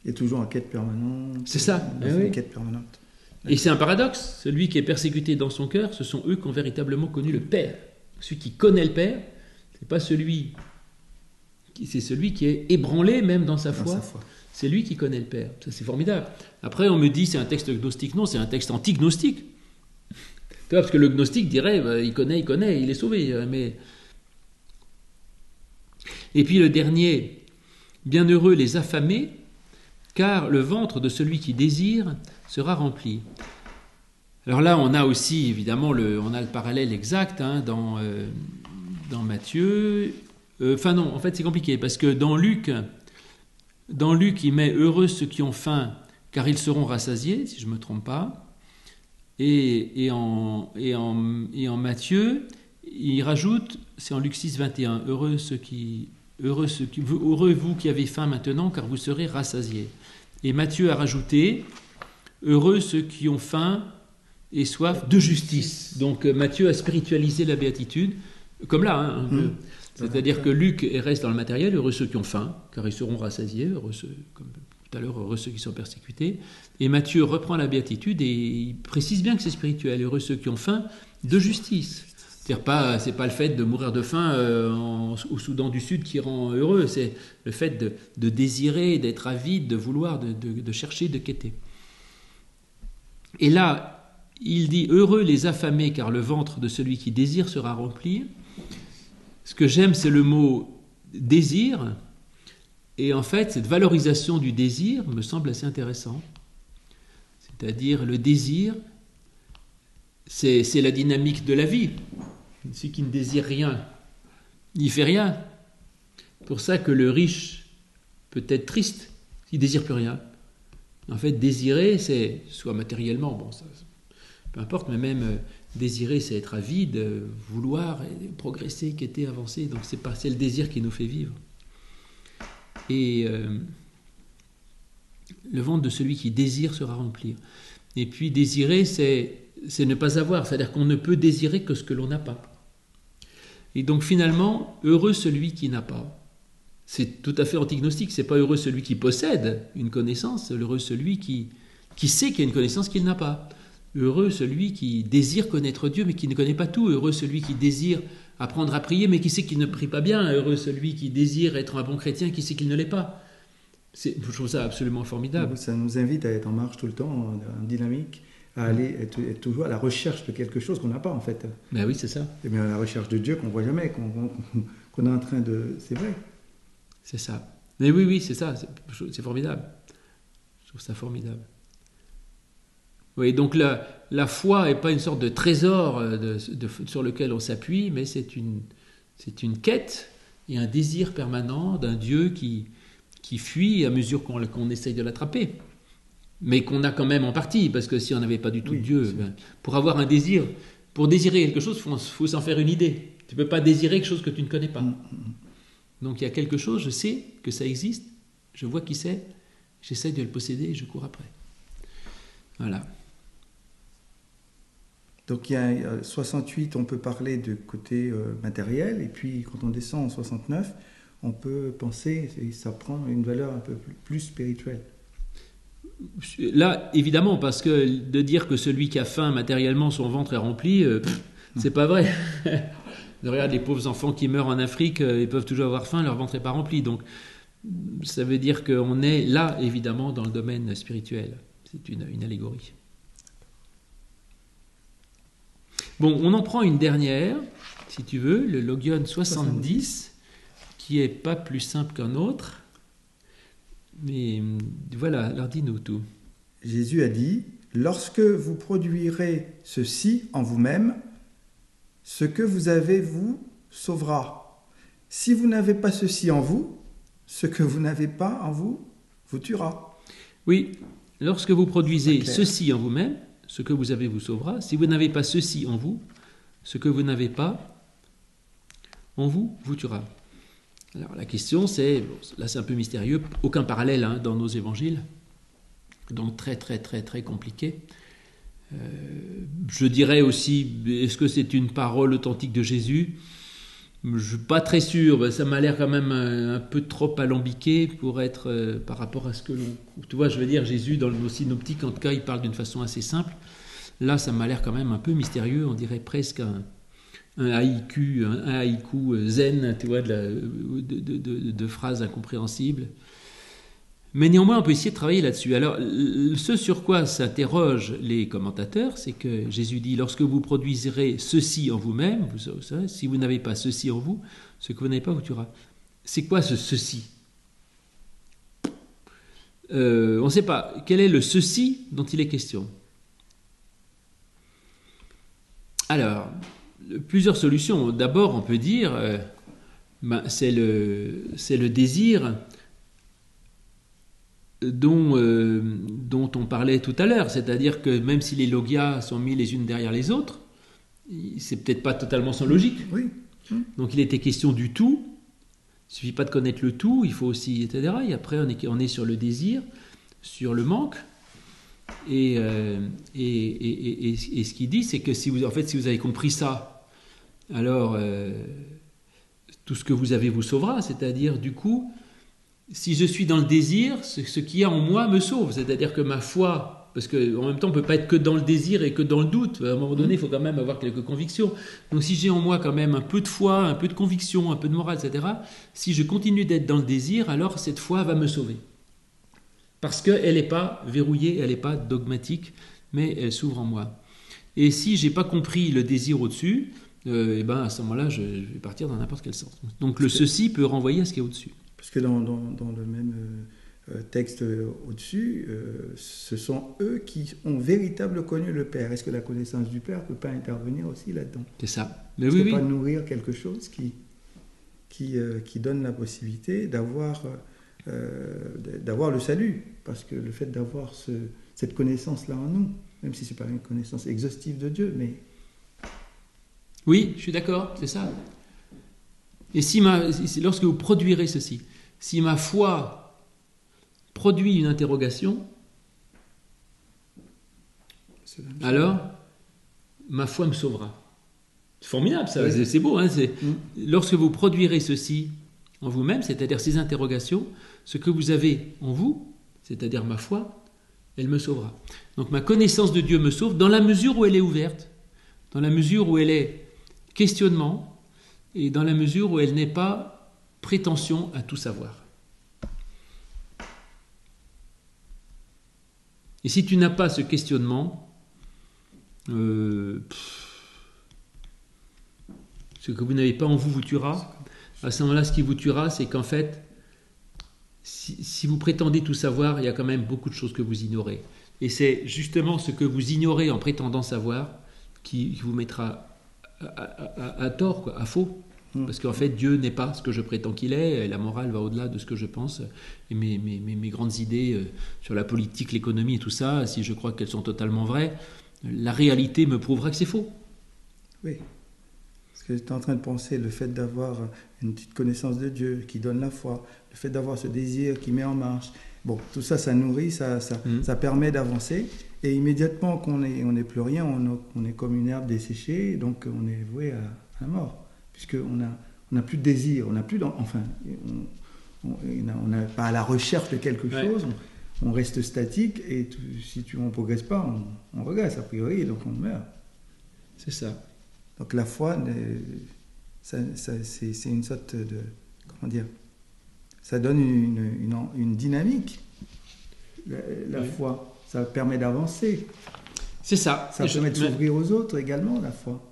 Il est toujours en quête permanente. C'est ça. Une quête permanente. Et c'est un paradoxe. Celui qui est persécuté dans son cœur, ce sont eux qui ont véritablement connu le Père. Celui qui connaît le Père, c'est pas celui qui est ébranlé même dans sa foi. C'est lui qui connaît le Père. Ça, c'est formidable. Après, on me dit c'est un texte gnostique. Non, c'est un texte anti-gnostique. Tu vois, parce que le gnostique dirait il connaît, il est sauvé. Mais... Et puis le dernier, bienheureux les affamés, car le ventre de celui qui désire sera rempli. Alors là, on a aussi, évidemment, on a le parallèle exact dans Matthieu. Non, en fait, c'est compliqué, parce que dans Luc, il met « Heureux ceux qui ont faim, car ils seront rassasiés », si je ne me trompe pas. Et en Matthieu, il rajoute, c'est en Luc 6, 21, « Heureux ceux qui heureux vous qui avez faim maintenant, car vous serez rassasiés. Et Matthieu a rajouté, heureux ceux qui ont faim et soif de justice. Donc Matthieu a spiritualisé la béatitude, comme là, un peu. C'est-à-dire que Luc reste dans le matériel, heureux ceux qui ont faim, car ils seront rassasiés, heureux ceux, comme tout à l'heure, heureux ceux qui sont persécutés. Et Matthieu reprend la béatitude et il précise bien que c'est spirituel, heureux ceux qui ont faim de justice. C'est-à-dire c'est pas le fait de mourir de faim au Soudan du Sud qui rend heureux, c'est le fait de désirer, d'être avide, de vouloir, de chercher, de quêter. Et là, il dit « Heureux les affamés, car le ventre de celui qui désire sera rempli ». Ce que j'aime, c'est le mot « désir ». Et en fait, cette valorisation du désir me semble assez intéressant. C'est-à-dire, le désir, c'est la dynamique de la vie. Celui qui ne désire rien, il fait rien. C'est pour ça que le riche peut être triste, il ne désire plus rien. En fait, désirer, c'est soit matériellement, bon, ça, peu importe, mais même désirer, c'est être avide, vouloir progresser, quêter, avancer. Donc c'est le désir qui nous fait vivre. Et le ventre de celui qui désire sera rempli. Et puis désirer, c'est ne pas avoir, c'est-à-dire qu'on ne peut désirer que ce que l'on n'a pas. Et donc finalement, heureux celui qui n'a pas. C'est tout à fait antignostique, c'est pas heureux celui qui possède une connaissance, c'est heureux celui qui sait qu'il y a une connaissance qu'il n'a pas. Heureux celui qui désire connaître Dieu mais qui ne connaît pas tout. Heureux celui qui désire apprendre à prier mais qui sait qu'il ne prie pas bien. Heureux celui qui désire être un bon chrétien qui sait qu'il ne l'est pas. Je trouve ça absolument formidable. Ça nous invite à être en marche tout le temps, en dynamique, à aller être toujours à la recherche de quelque chose qu'on n'a pas en fait. Ben oui, c'est ça. Et bien à la recherche de Dieu qu'on ne voit jamais, qu'on est en train de... C'est vrai. C'est ça. Mais oui, c'est ça. C'est formidable. Je trouve ça formidable. Oui, donc la foi n'est pas une sorte de trésor sur lequel on s'appuie, mais c'est une quête et un désir permanent d'un Dieu qui fuit à mesure qu'on essaye de l'attraper. Mais qu'on a quand même en partie, parce que si on n'avait pas du tout Dieu, pour avoir un désir, pour désirer quelque chose, il faut s'en faire une idée. Tu ne peux pas désirer quelque chose que tu ne connais pas. Donc il y a quelque chose, je sais que ça existe, je vois qui c'est, j'essaie de le posséder et je cours après. Voilà. Donc il y a 68, on peut parler du côté matériel, et puis quand on descend en 69, on peut penser, et ça prend une valeur un peu plus spirituelle. Là, évidemment, parce que de dire que celui qui a faim matériellement, son ventre est rempli, c'est pas vrai. Regarde les pauvres enfants qui meurent en Afrique, ils peuvent toujours avoir faim, leur ventre n'est pas rempli. Donc ça veut dire qu'on est là, évidemment, dans le domaine spirituel. C'est une allégorie. Bon, on en prend une dernière, si tu veux, le Logion 70, qui n'est pas plus simple qu'un autre. Mais voilà, alors dis-nous tout. Jésus a dit, lorsque vous produirez ceci en vous-même, ce que vous avez vous sauvera. Si vous n'avez pas ceci en vous, ce que vous n'avez pas en vous vous tuera. Oui, lorsque vous produisez ceci en vous-même, ce que vous avez vous sauvera. Si vous n'avez pas ceci en vous, ce que vous n'avez pas en vous vous tuera. Alors la question c'est, là c'est un peu mystérieux, aucun parallèle dans nos évangiles, donc très très très très compliqué. Je dirais aussi, est-ce que c'est une parole authentique de Jésus ? Je ne suis pas très sûr, ça m'a l'air quand même un peu trop alambiqué pour être par rapport à ce que l'on... Tu vois, je veux dire, Jésus dans le synoptique, en tout cas, il parle d'une façon assez simple. Là, ça m'a l'air quand même un peu mystérieux, on dirait presque un haïku zen, tu vois, de phrases incompréhensibles. Mais néanmoins, on peut essayer de travailler là-dessus. Alors, ce sur quoi s'interrogent les commentateurs, c'est que Jésus dit, lorsque vous produiserez ceci en vous-même, vous savez, si vous n'avez pas ceci en vous, ce que vous n'avez pas vous tuera. C'est quoi ce ceci ? On ne sait pas. Quel est le ceci dont il est question ? Alors, plusieurs solutions. D'abord, on peut dire, c'est le désir dont on parlait tout à l'heure, c'est-à-dire que même si les logias sont mis les unes derrière les autres, c'est peut-être pas totalement sans logique. Oui. Donc il était question du tout, ne suffit pas de connaître le tout, il faut aussi, etc. Et après, on est sur le désir, sur le manque. Et ce qu'il dit, c'est que si vous avez compris ça, alors tout ce que vous avez vous sauvera. C'est-à-dire, du coup, si je suis dans le désir, ce qu'il y a en moi me sauve. C'est-à-dire que ma foi, parce qu'en même temps, on ne peut pas être que dans le désir et que dans le doute. À un moment donné, il faut quand même avoir quelques convictions. Donc si j'ai en moi quand même un peu de foi, un peu de conviction, un peu de morale, etc., si je continue d'être dans le désir, alors cette foi va me sauver. Parce qu'elle n'est pas verrouillée, elle n'est pas dogmatique, mais elle s'ouvre en moi. Et si je n'ai pas compris le désir au-dessus, et ben à ce moment-là, je vais partir dans n'importe quel sens. Donc le ceci peut renvoyer à ce qu'il y a au-dessus. Parce que dans le même texte au-dessus, ce sont eux qui ont véritablement connu le Père. Est-ce que la connaissance du Père ne peut pas intervenir aussi là-dedans? C'est ça. Mais oui, pas nourrir quelque chose qui donne la possibilité d'avoir le salut. Parce que le fait d'avoir cette connaissance-là en nous, même si ce n'est pas une connaissance exhaustive de Dieu, mais... Oui, je suis d'accord, c'est ça. Et lorsque vous produirez ceci, si ma foi produit une interrogation, alors ma foi me sauvera. C'est formidable ça, oui. C'est beau. Hein, Lorsque vous produirez ceci en vous-même, c'est-à-dire ces interrogations, ce que vous avez en vous, c'est-à-dire ma foi, elle me sauvera. Donc ma connaissance de Dieu me sauve dans la mesure où elle est ouverte, dans la mesure où elle est questionnement, et dans la mesure où elle n'est pas prétention à tout savoir. Et si tu n'as pas ce questionnement, ce que vous n'avez pas en vous vous tuera. À ce moment-là, ce qui vous tuera, c'est qu'en fait, si vous prétendez tout savoir, il y a quand même beaucoup de choses que vous ignorez. Et c'est justement ce que vous ignorez en prétendant savoir qui vous mettra à tort, quoi, à faux. Parce qu'en fait, Dieu n'est pas ce que je prétends qu'il est, et la morale va au-delà de ce que je pense. Et mes grandes idées sur la politique, l'économie et tout ça, si je crois qu'elles sont totalement vraies, la réalité me prouvera que c'est faux. Oui. Parce que j'étais en train de penser, le fait d'avoir une petite connaissance de Dieu qui donne la foi, le fait d'avoir ce désir qui met en marche, bon, tout ça, ça nourrit, ça permet d'avancer. Et immédiatement qu'on n'est plus rien, on est comme une herbe desséchée, donc on est voué à la mort. Puisqu'on n'a plus de désir, on n'a plus... on n'est pas à la recherche de quelque chose, on reste statique, et si on ne progresse pas, on regresse a priori, et donc on meurt. C'est ça. Donc la foi, c'est une sorte de... Comment dire? Ça donne une dynamique, la foi. Ça permet d'avancer. C'est ça. Ça permet de s'ouvrir aux autres également, la foi.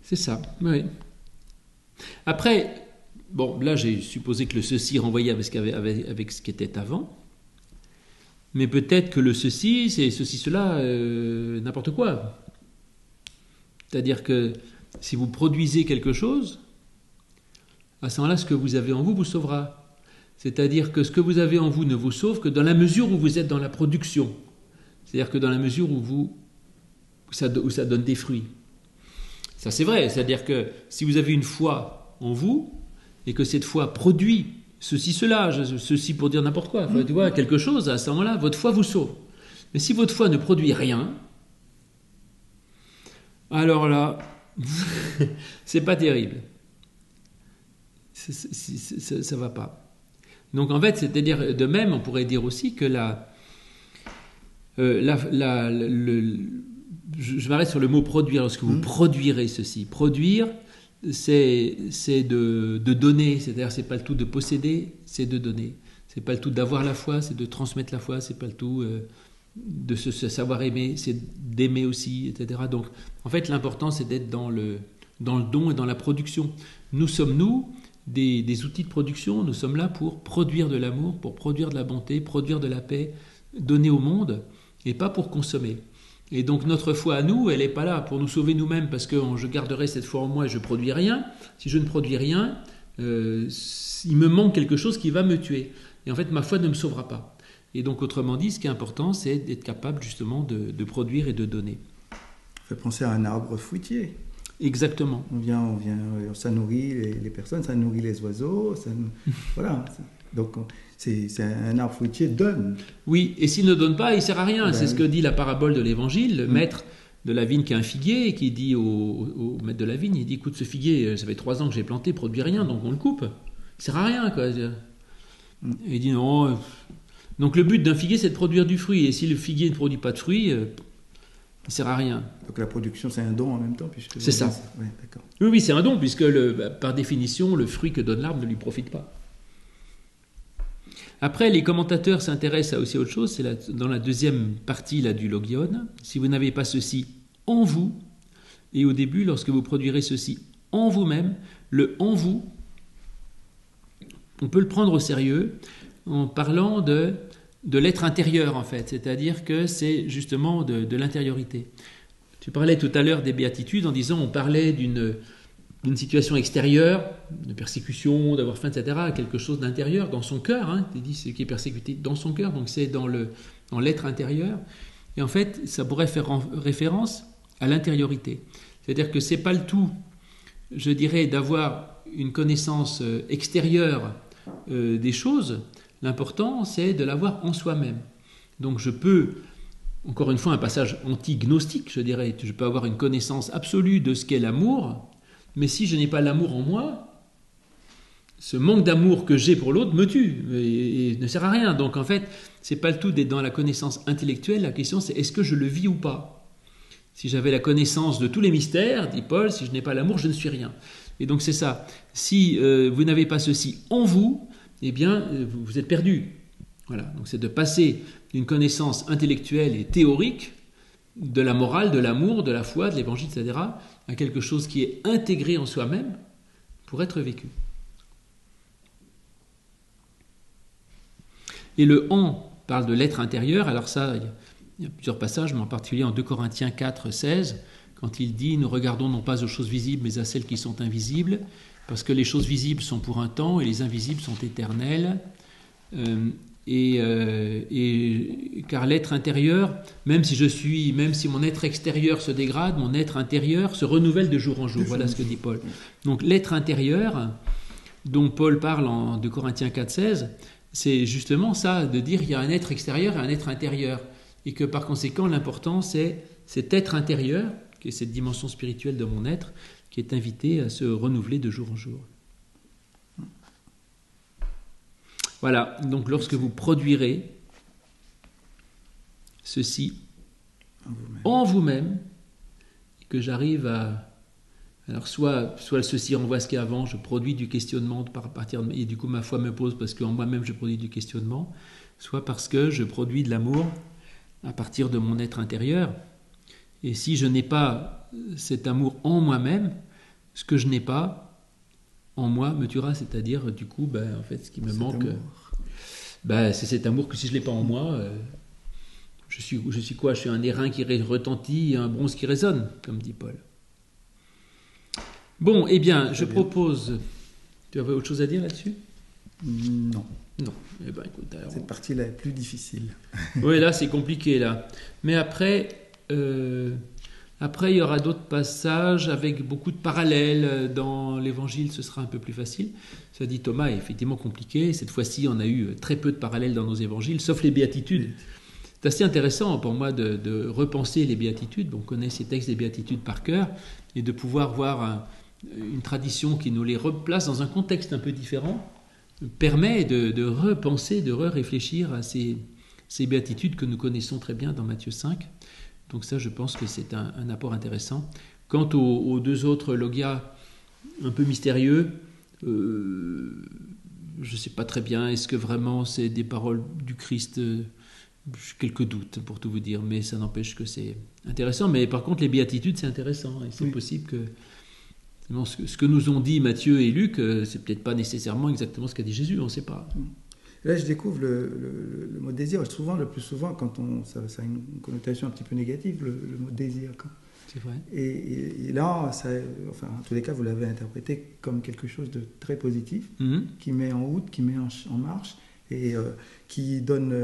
C'est ça, oui. Après, bon, là j'ai supposé que le ceci renvoyait avec ce qui était avant, mais peut-être que le ceci, c'est ceci, cela, n'importe quoi. C'est-à-dire que si vous produisez quelque chose, à ce moment-là, ce que vous avez en vous vous sauvera. C'est-à-dire que ce que vous avez en vous ne vous sauve que dans la mesure où vous êtes dans la production. C'est-à-dire que dans la mesure où ça donne des fruits. Ça c'est vrai, c'est-à-dire que si vous avez une foi en vous, et que cette foi produit ceci, cela, ceci pour dire n'importe quoi, tu vois, quelque chose, à ce moment-là, votre foi vous sauve. Mais si votre foi ne produit rien, alors là, c'est pas terrible. Ça va pas. Donc en fait, c'est-à-dire, de même, on pourrait dire aussi que je m'arrête sur le mot produire. Lorsque vous produirez ceci, produire, c'est de donner. C'est-à-dire, c'est pas le tout de posséder, c'est de donner. C'est pas le tout d'avoir la foi, c'est de transmettre la foi. C'est pas le tout de se savoir aimer, c'est d'aimer aussi, etc. Donc, en fait, l'important, c'est d'être dans le don et dans la production. Nous sommes des outils de production. Nous sommes là pour produire de l'amour, pour produire de la bonté, produire de la paix, donner au monde, et pas pour consommer. Et donc notre foi à nous, elle n'est pas là pour nous sauver nous-mêmes, parce que je garderai cette foi en moi et je ne produis rien. Si je ne produis rien, il me manque quelque chose qui va me tuer. Et en fait, ma foi ne me sauvera pas. Et donc, autrement dit, ce qui est important, c'est d'être capable justement de produire et de donner. Ça fait penser à un arbre fruitier. Exactement. Ça nourrit les personnes, ça nourrit les oiseaux, voilà. Donc c'est un arbre fruitier donne. Oui, et s'il ne donne pas, il ne sert à rien. C'est ce que dit la parabole de l'Évangile. Le maître de la vigne qui a un figuier, qui dit au maître de la vigne, il dit, écoute, ce figuier, ça fait 3 ans que j'ai planté, il ne produit rien, donc on le coupe. Il ne sert à rien, quoi. Et il dit, non. Donc le but d'un figuier, c'est de produire du fruit. Et si le figuier ne produit pas de fruit, il ne sert à rien. Donc la production, c'est un don en même temps, puisque... C'est ça. Ouais, d'accord. Oui, c'est un don, puisque par définition, le fruit que donne l'arbre ne lui profite pas. Après, les commentateurs s'intéressent aussi à autre chose, c'est dans la deuxième partie là, du Logion. Si vous n'avez pas ceci en vous, et au début, lorsque vous produirez ceci en vous-même, le en vous, on peut le prendre au sérieux en parlant de l'être intérieur, en fait, c'est-à-dire que c'est justement de l'intériorité. Tu parlais tout à l'heure des béatitudes en disant on parlait d'une situation extérieure, de persécution, d'avoir faim, etc., à quelque chose d'intérieur, dans son cœur. Hein, tu dis ce qui est persécuté dans son cœur, donc c'est dans l'être intérieur. Et en fait, ça pourrait faire référence à l'intériorité. C'est-à-dire que c'est pas le tout, je dirais, d'avoir une connaissance extérieure des choses. L'important, c'est de l'avoir en soi-même. Donc je peux, encore une fois, un passage anti-gnostique, je dirais, je peux avoir une connaissance absolue de ce qu'est l'amour, mais si je n'ai pas l'amour en moi, ce manque d'amour que j'ai pour l'autre me tue et ne sert à rien. Donc en fait, c'est pas le tout d'être dans la connaissance intellectuelle, la question c'est est-ce que je le vis ou pas? Si j'avais la connaissance de tous les mystères, dit Paul, si je n'ai pas l'amour, je ne suis rien. Et donc c'est ça. Si vous n'avez pas ceci en vous, eh bien vous êtes perdu. Voilà. Donc c'est de passer d'une connaissance intellectuelle et théorique de la morale, de l'amour, de la foi, de l'évangile, etc., à quelque chose qui est intégré en soi-même pour être vécu. Et le « en » parle de l'être intérieur. Alors ça, il y a plusieurs passages, mais en particulier en 2 Corinthiens 4, 16, quand il dit « Nous regardons non pas aux choses visibles, mais à celles qui sont invisibles, parce que les choses visibles sont pour un temps et les invisibles sont éternelles. » Car l'être intérieur, même si mon être extérieur se dégrade, mon être intérieur se renouvelle de jour en jour. Voilà ce que dit Paul. Donc l'être intérieur, dont Paul parle en 2 Corinthiens 4, 16, c'est justement ça, de dire il y a un être extérieur et un être intérieur. Et que par conséquent, l'important, c'est cet être intérieur, qui est cette dimension spirituelle de mon être, qui est invité à se renouveler de jour en jour. Voilà, donc lorsque vous produirez ceci en vous-même, que j'arrive à... Alors soit ceci renvoie à ce qu'il y a avant, je produis du questionnement par partir de... Et du coup ma foi me pose parce qu'en moi-même je produis du questionnement, soit parce que je produis de l'amour à partir de mon être intérieur. Et si je n'ai pas cet amour en moi-même, ce que je n'ai pas en moi me tuera, c'est-à-dire du coup, en fait, ce qui me manque, c'est cet amour que si je ne l'ai pas en moi, je suis quoi? Je suis un airain qui retentit et un bronze qui résonne, comme dit Paul. Bon, eh bien, je propose... Tu avais autre chose à dire là-dessus? Non. Non. Eh bien, écoute, alors... Cette partie-là est plus difficile. Oui, là, c'est compliqué, là. Mais après, il y aura d'autres passages avec beaucoup de parallèles. Dans l'Évangile, ce sera un peu plus facile. Ça dit Thomas est effectivement compliqué. Cette fois-ci, on a eu très peu de parallèles dans nos évangiles, sauf les béatitudes. C'est assez intéressant pour moi de repenser les béatitudes. On connaît ces textes des béatitudes par cœur et de pouvoir voir une tradition qui nous les replace dans un contexte un peu différent permet de repenser, de réfléchir à ces béatitudes que nous connaissons très bien dans Matthieu 5. Donc ça, je pense que c'est un apport intéressant. Quant aux deux autres logia un peu mystérieux, je ne sais pas très bien, est-ce que vraiment c'est des paroles du Christ? J'ai quelques doutes, pour tout vous dire, mais ça n'empêche que c'est intéressant. Mais par contre, les béatitudes, c'est intéressant. Et c'est possible que ce que nous ont dit Matthieu et Luc, c'est peut-être pas nécessairement exactement ce qu'a dit Jésus, on ne sait pas. Là, je découvre le mot désir. Le plus souvent, quand ça a une connotation un petit peu négative, le mot désir. C'est vrai. Et là, en tous les cas, vous l'avez interprété comme quelque chose de très positif, qui met en route, qui met en marche, et qui donne,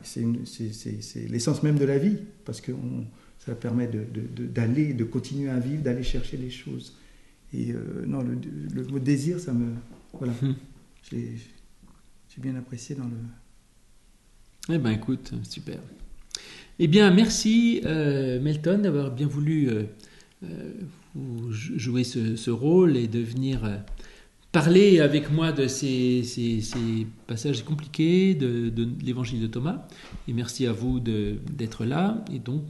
c'est l'essence même de la vie, parce que Ça permet de continuer à vivre, d'aller chercher les choses. Et non, le mot désir, ça me... Voilà. J'ai bien apprécié dans le... Eh bien, écoute, super. Eh bien, merci Melton d'avoir bien voulu jouer ce rôle et de venir parler avec moi de ces passages compliqués de l'évangile de Thomas. Et merci à vous d'être là. Et donc,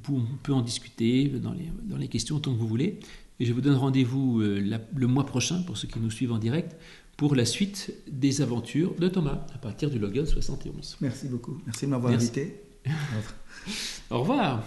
on peut en discuter dans les questions tant que vous voulez. Et je vous donne rendez-vous le mois prochain, pour ceux qui nous suivent en direct, pour la suite des aventures de Thomas, à partir du Logos 71. Merci beaucoup. Merci de m'avoir invité. Au revoir.